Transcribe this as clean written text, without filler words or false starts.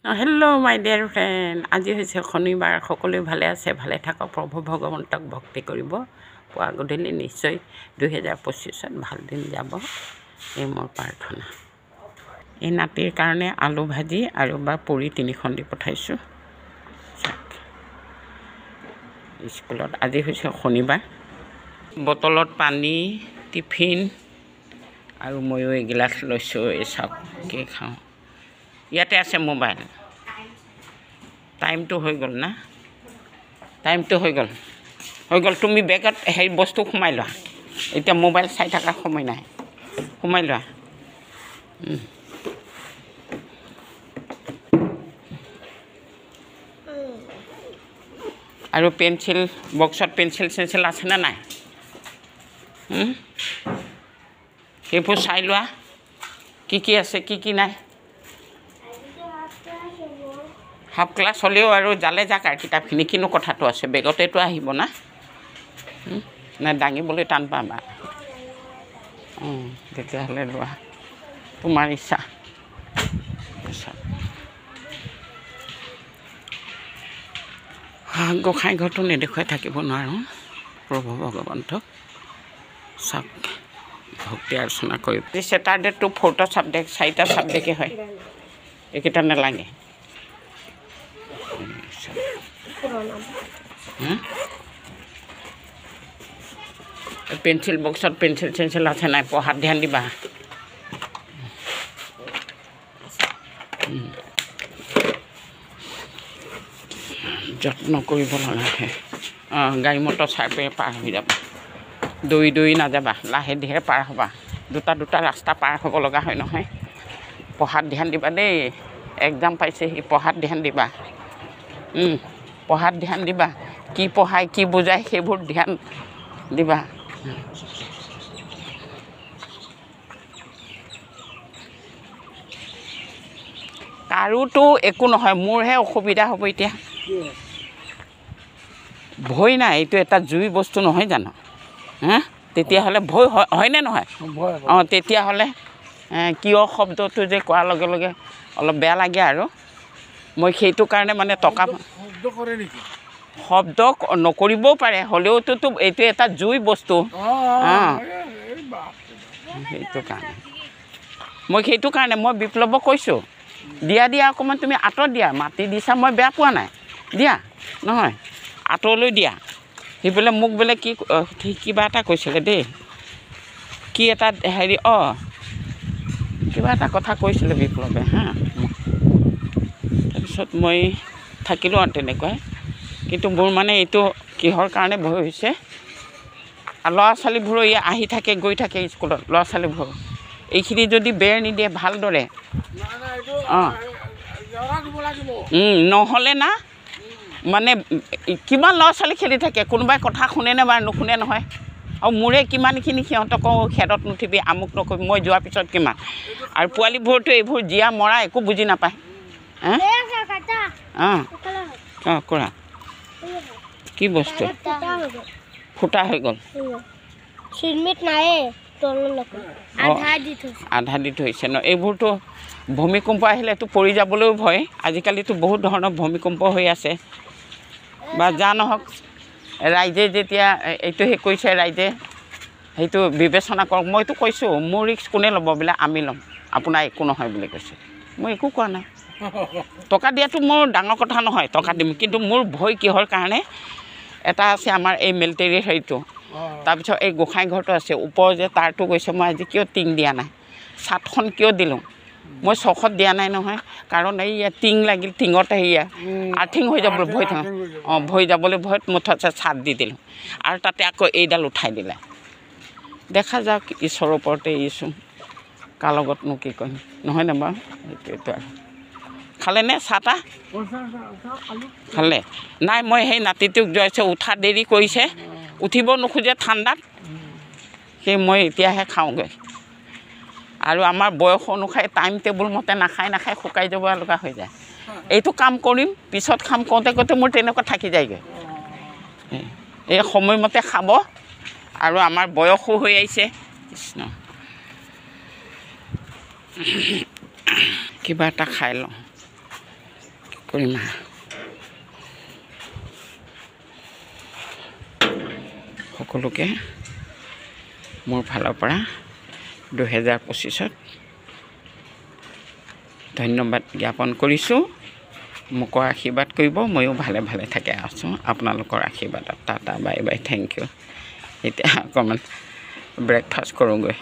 Hello' মাই dear friend, আজি হৈছে শনিবাৰ। সকলোৱে ভালে আছে, ভালে থাকক, প্ৰভু ভগৱন্তক ভক্তি কৰিব। পুৱা গধূলি নিশ্চয় 2025-ত ভাল দিন যাব, এই মোৰ প্ৰাৰ্থনা। এই নাতিৰ কাৰণে আলু ভাজি আৰু পুৰি 3খন দি পঠাইছোঁ। স্কুলত আজি হৈছে শনিবাৰ। বটলত পানী, টিফিন আৰু ময়ো এগিলাচ লৈছোঁ। এই চাওক কি খাওঁ। ইয়াতে আছে মোবাইল। টাইমটো হৈ গ'ল না, টাইমটো হৈ গ'ল। তুমি বেগত সেই বস্তু সোমাই লোৱা। এতিয়া মোবাইল চাই থকা সময় নাই, সোমাই লোৱা। আৰু পেঞ্চিল বক্সত পেঞ্চিল চেঞ্চিল আছেনে নাই সেইবোৰ চাই লোৱা, কি কি আছে কি কি নাই। হাফ ক্লাছ হ'লেও আৰু জালে যাক আৰু কিতাপখিনি কিনো কথাটো আছে, বেগতেতো আহিব না, নে দাঙিবলৈ টান পাবা। তেতিয়াহ'লে লোৱা, তোমাৰ ইচ্ছা। গোসাঁই ঘৰটো নেদেখুৱাই থাকিব নোৱাৰোঁ। প্ৰভু ভগৱন্তক চাওক ভক্তি অৰ্চনা কৰি। ছেটাৰডে টু 4টা ছাবজেক্ট, 4টা ছাবজেক্টে হয়, এইকেইটা নেলাগে। পেঞ্চিল বক্সত পেঞ্চিল চেঞ্চিল আছে নাই, পঢ়াত ধ্যান দিবা। যত্ন কৰিব নালাগে। গাড়ী মটৰ চাই পেলাই পাৰ হৈ যাবা, দৌৰি নাযাবা, লাহে ধীৰে পাৰ হ'বা। দুটা ৰাস্তা পাৰ হ'ব লগা হয় নহয়। পঢ়াত ধ্যান দিবা দেই, এক্সাম পাইছেহি, পঢ়াত ধ্যান দিবা। পঢ়াত ধ্যান দিবা, কি পঢ়ায় কি বুজায় সেইবোৰ ধ্যান দিবা। কাৰোতো একো নহয়, মোৰহে অসুবিধা হ'ব এতিয়া। ভয় নাই, এইটো এটা জুই বস্তু নহয় জানো, তেতিয়াহ'লে ভয় হয়নে নহয়? তেতিয়াহ'লে কিয় শব্দটো যে কোৱাৰ লগে লগে অলপ বেয়া লাগে আৰু। মই সেইটো কাৰণে মানে টকা শব্দ নকৰিবও পাৰে, হ'লেওতো এইটো এটা জুই বস্তু। সেইটো কাৰণে মই বিপ্লৱক কৈছোঁ, দিয়া অকণমান তুমি আঁতৰত দিয়া। মাতি দিছা মই বেয়া পোৱা নাই, দিয়া নহয় আঁতৰলৈ দিয়া। সি বোলে মোক বোলে কিবা এটা কৈছিলে দেই, কি এটা হেৰি কিবা এটা কথা কৈছিলে বিপ্লৱে তাৰপিছত মই থাকিলোঁ আৰু তেনেকুৱাই। কিন্তু মোৰ মানে এইটো কিহৰ কাৰণে ভয় হৈছে, ল'ৰা ছোৱালীবোৰো আহি থাকে গৈ থাকে স্কুলত, ল'ৰা ছোৱালীবোৰ এইখিনি যদি বেৰ নিদিয়ে ভালদৰে, নহ'লে না মানে কিমান ল'ৰা ছোৱালী খেলি থাকে, কোনোবাই কথা শুনেনে বাৰু, নুশুনে নহয়। আৰু মোৰে কিমানখিনি সিহঁতকো খেদত নুঠিবি, আমুক নকৰিবি, মই যোৱাৰ পিছত কিমান। আৰু পোৱালীবোৰতো এইবোৰ জীয়া মৰা একো বুজি নাপায়। কৰা কি বস্তু ফুটা হৈ গ'ল, আধা দি থৈছে ন। এইবোৰতো ভূমিকম্প আহিলেতো পৰি যাবলৈও ভয়। আজিকালিতো বহুত ধৰণৰ ভূমিকম্প হৈ আছে। বা যা নহওক, ৰাইজে যেতিয়া এইটো কৈছে, ৰাইজে সেইটো বিবেচনা কৰক। মইতো কৈছোঁ মোৰ ৰিক্স কোনে ল'ব, বোলে আমি ল'ম, আপোনাৰ একো নহয় বুলি কৈছোঁ। মই একো কোৱা নাই। টকা দিয়াটো মোৰ ডাঙৰ কথা নহয়, টকা দিম, কিন্তু মোৰ ভয় কিহৰ কাৰণে, এটা আছে আমাৰ এই মিলিটেৰী হেৰিটো, তাৰপিছত এই গোসাঁই ঘৰটো আছে, ওপৰ যে তাৰটো গৈছে। মই আজি কিয় টিং দিয়া নাই, ছাটখন কিয় দিলোঁ, মই 600 দিয়া নাই নহয়, কাৰণ এই টিং লাগিল, টিঙত আৰ্থিং হৈ যাবলৈ ভয় থাকোঁ, ভয় যাবলৈ ভয়ত মুঠতে ছাট দি দিলোঁ। আৰু তাতে আকৌ এইডাল উঠাই দিলে। দেখা যাওক, ঈশ্বৰৰ ওপৰতে এৰিছোঁ, কাৰ লগতনো কি কৰিম, নহয়নে বাৰু? সেইটোৱেতো আৰু। খালেনে চাহ তাহ? খালে নাই? মই সেই নাতিটোক যোৱাইছোঁ, উঠা দেৰি কৰিছে, উঠিব নোখোজে ঠাণ্ডাত, সেই মই এতিয়াহে খাওঁগৈ। আৰু আমাৰ বয়স অনুসাৰে টাইম টেবুল মতে নাখায় শুকাই যাব লগা হৈ যায়। এইটো কাম কৰিম, পিছত খাম কওঁতে মোৰ তেনেকুৱা থাকি যায়গৈ। এই সময়মতে খাব, আৰু আমাৰ বয়সো হৈ আহিছে। কৃষ্ণ, কিবা এটা খাই লওঁ। কৰিম সকলোকে মোৰ ফালৰ পৰা 2025ত ধন্যবাদ জ্ঞাপন কৰিছোঁ। মোকো আশীৰ্বাদ কৰিব, ময়ো ভালে ভালে থাকে আছোঁ আপোনালোকৰ আশীৰ্বাদত। Tata bye bye, thank you. এতিয়া অকণমান ব্ৰেকফাষ্ট কৰোঁগৈ।